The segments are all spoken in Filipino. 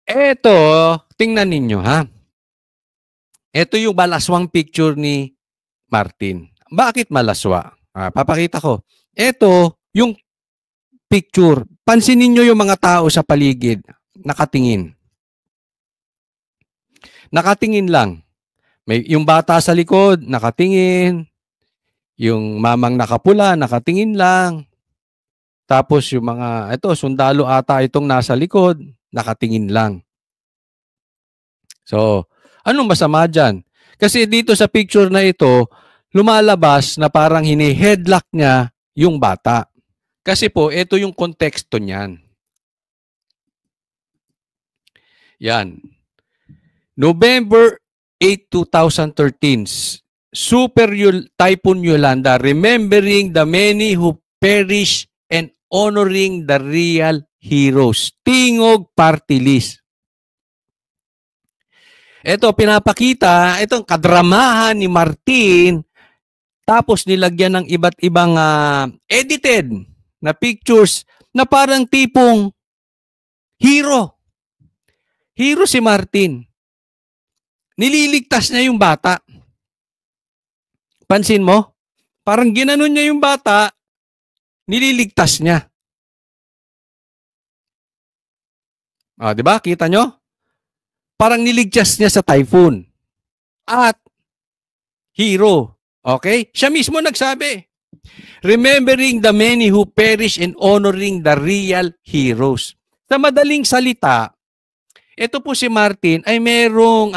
Eto, tingnan ninyo ha. Ito yung malaswang picture ni Martin. Bakit malaswa? Papakita ko. Ito, yung picture. Pansinin nyo yung mga tao sa paligid. Nakatingin. Nakatingin lang. Yung bata sa likod, nakatingin. Yung mamang nakapula, nakatingin lang. Tapos yung mga, ito, sundalo ata itong nasa likod, nakatingin lang. So, anong masama dyan? Kasi dito sa picture na ito, lumalabas na parang hini-headlock niya yung bata. Kasi po, ito yung konteksto niyan. Yan. November 8, 2013, Super Typhoon Yolanda, remembering the many who perish and honoring the real heroes. Tingog Party List. Ito, pinapakita, itong kadramahan ni Martin, tapos nilagyan ng iba't ibang edited na pictures na parang tipong hero. Hero si Martin. Nililigtas niya yung bata. Pansin mo? Parang ginanon niya yung bata, nililigtas niya. Di ba? Kita nyo? Parang niligtas niya sa typhoon. At hero. Okay? Siya mismo nagsabi. Remembering the many who perish and honoring the real heroes. Sa madaling salita, ito po si Martin ay merong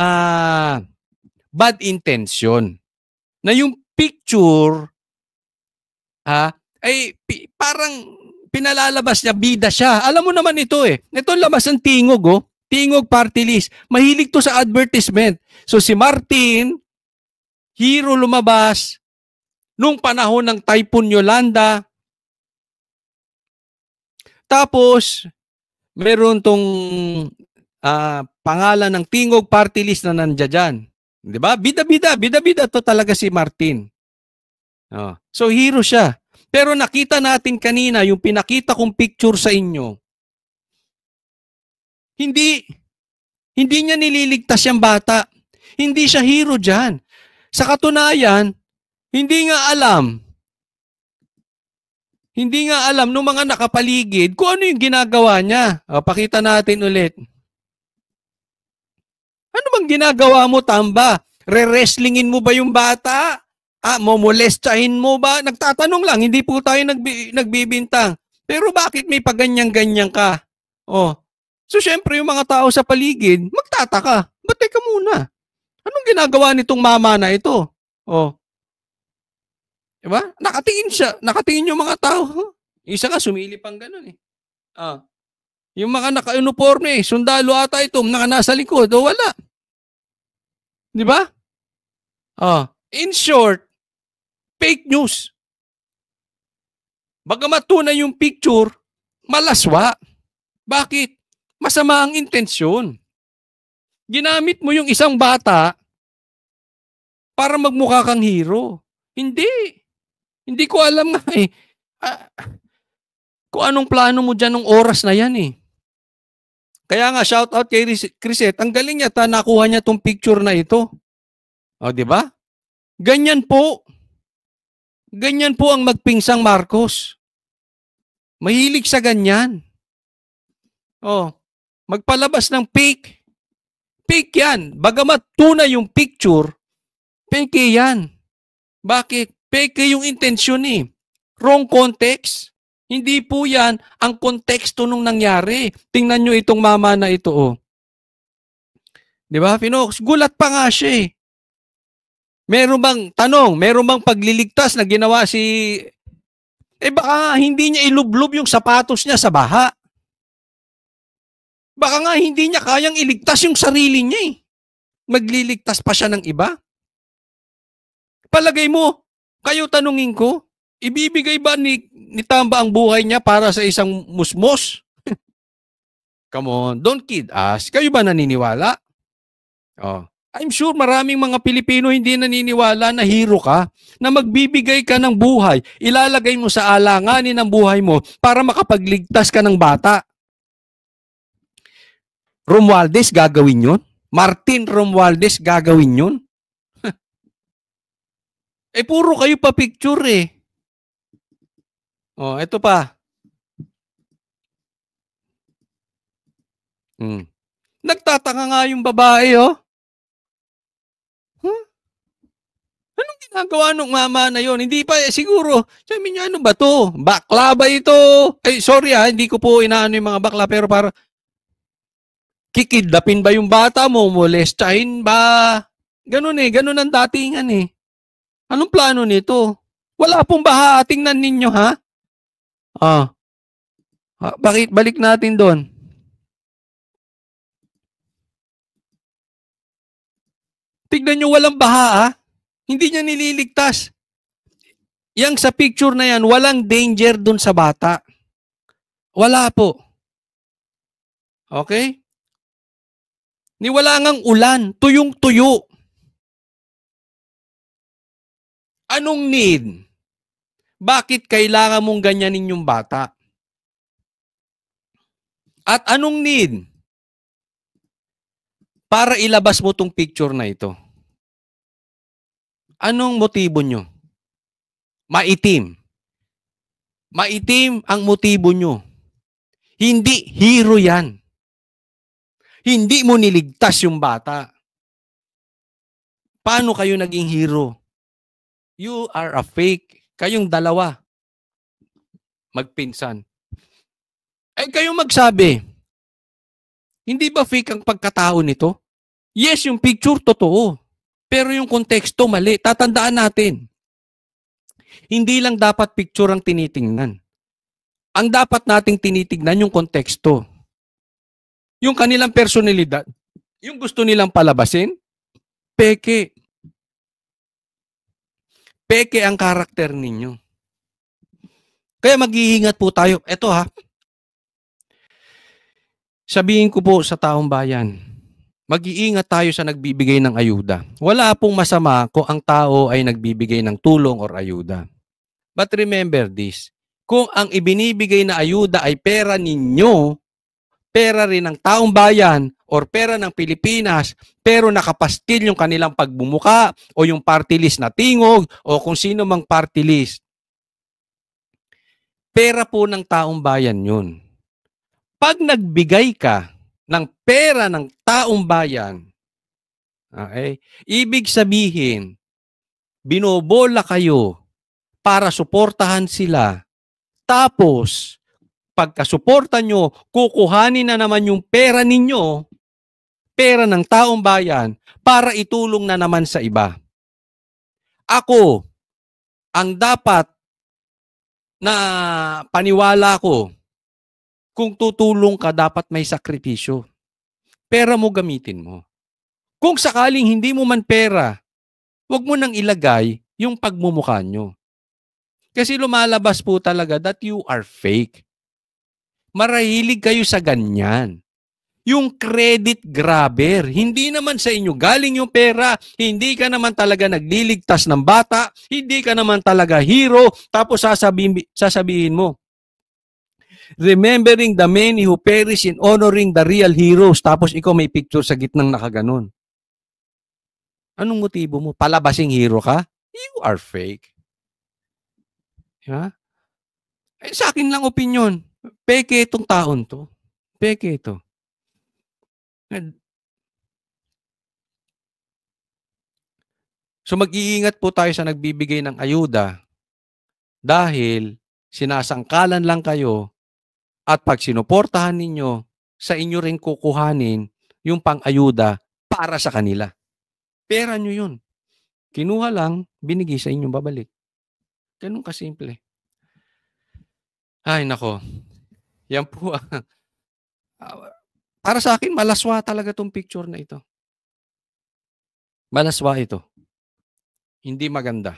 bad intention. Na yung picture ay parang pinalalabas niya, bida siya. Alam mo naman ito eh. Ito labas ng Tingog oh. Tingog Party List. Mahilig to sa advertisement. So si Martin, hero lumabas nung panahon ng Typhoon Yolanda. Tapos, meron tong pangalan ng Tingog Party List na nandiyan. Di ba? Bida-bida to talaga si Martin. So hero siya. Pero nakita natin kanina, yung pinakita kong picture sa inyo, hindi niya nililigtas yung bata. Hindi siya hero dyan. Sa katunayan, hindi nga alam ng mga nakapaligid kung ano yung ginagawa niya. Pakita natin ulit. Ano bang ginagawa mo, Tamba? Re-wrestlingin mo ba yung bata? Momolestahin mo ba? Nagtatanong lang, hindi po tayo nagbibintang. Pero bakit may paganyan-ganyan ka? So syempre yung mga tao sa paligid, magtataka. Ba't teka muna? Anong ginagawa nitong mama na ito? Diba? Nakatingin siya. Nakatingin yung mga tao. Isa ka, sumilip ang ganun eh. Yung mga naka-uniforme, sundalo ata ito, nasa likod, wala. Di ba? In short, fake news. Bagamat tunay yung picture, malaswa. Bakit? Masama ang intensyon. Ginamit mo yung isang bata para magmukha kang hero. Hindi. Hindi ko alam nga eh. Kung anong plano mo dyan ng oras na yan eh. Kaya nga, shout out kay Crisette, ang galing niya, nakuha niya tong picture na ito. Di ba? Ganyan po. Ganyan po ang magpingsang Marcos. Mahilig sa ganyan. Magpalabas ng fake. Fake yan. Bagamat tunay yung picture, fake yan. Bakit? Fake yung intensyon eh. Wrong context. Hindi po yan ang konteksto nung nangyari. Tingnan nyo itong mama na ito. Di ba, Pinox? Gulat pa nga siya eh. Meron bang pagliligtas na ginawa si... baka hindi niya ilublob yung sapatos niya sa baha. Baka nga hindi niya kayang iligtas yung sarili niya eh. Magliligtas pa siya ng iba. Palagay mo, kayo tanungin ko, ibibigay ba ni Tamba ang buhay niya para sa isang musmos? Come on, don't kid us. Kayo ba naniniwala? I'm sure maraming mga Pilipino hindi naniniwala na hero ka, na magbibigay ka ng buhay, ilalagay mo sa alanganin ng buhay mo para makapagligtas ka ng bata. Romualdez gagawin yun? Martin Romualdez gagawin yun? Eh, puro kayo pa picture eh. Oh, ito pa. Nagtataka nga yung babae, oh. Huh? Anong ginagawa nung mama na yon? Hindi pa, siguro, sabi niya, ano ba to? Bakla ba ito? Eh, sorry hindi ko po inaano yung mga bakla, pero para kikidnapin ba yung bata mo? Molestahin ba? Ganun ganun ang datingan eh. Anong plano nito? Wala pong baha, tingnan ninyo ha? Bakit balik natin doon? Tignan nyo, walang baha Hindi niya nililigtas. Yang sa picture na yan, walang danger doon sa bata. Wala po. Okay? Ni wala ngang ulan, tuyong-tuyo. Anong need? Bakit kailangan mong ganyanin yung bata? At anong need? Para ilabas mo tong picture na ito. Anong motibo nyo? Maitim. Maitim ang motibo nyo. Hindi hero yan. Hindi mo niligtas yung bata. Paano kayo naging hero? You are a fake. Kayong dalawa. Magpinsan. Eh kayong magsabi, hindi ba fake ang pagkatao nito? Yes, yung picture totoo. Pero yung konteksto mali. Tatandaan natin. Hindi lang dapat picture ang tinitingnan. Ang dapat nating tinitingnan yung konteksto. Yung kanilang personalidad. Yung gusto nilang palabasin, peke. Peke ang karakter ninyo. Kaya mag-iingat po tayo. Eto sabihin ko po sa taong bayan, mag-iingat tayo sa nagbibigay ng ayuda. Wala pong masama kung ang tao ay nagbibigay ng tulong or ayuda. But remember this, kung ang ibinibigay na ayuda ay pera ninyo, pera rin ng taong bayan or pera ng Pilipinas, pero nakapastil yung kanilang pagbumuka o yung party list na tingog o kung sino mang party list, pera po ng taong bayan yun. Pag nagbigay ka ng pera ng taong bayan, okay, ibig sabihin, binobola kayo para suportahan sila. Tapos, pagkasuporta nyo, kukuhanin na naman yung pera ninyo, pera ng taong bayan, para itulong na naman sa iba. Ako, ang dapat na paniwala ko, kung tutulong ka, dapat may sakripisyo. Pera mo gamitin mo. Kung sakaling hindi mo man pera, huwag mo nang ilagay yung pagmumukha nyo. Kasi lumalabas po talaga that you are fake. Marahilig kayo sa ganyan. Yung credit grabber, hindi naman sa inyo galing yung pera, hindi ka naman talaga nagliligtas ng bata, hindi ka naman talaga hero, tapos sasabihin mo, remembering the many who perish in honoring the real heroes. Tapos ikaw may picture sa gitnang nakaganon. Anong motibo mo? Palabasing hero ka? You are fake. Eh, sa akin lang opinion. Peke itong taon to. Peke ito. So mag-iingat po tayo sa nagbibigay ng ayuda dahil sinasangkalan lang kayo. At pag sinuportahan ninyo, sa inyo rin kukuhanin yung pang-ayuda para sa kanila. Pera nyo yun. Kinuha lang, binigay sa inyo babalik. Ganun kasimple. Ay, nako. Yan po. Para sa akin, malaswa talaga tong picture na ito. Malaswa ito. Hindi maganda.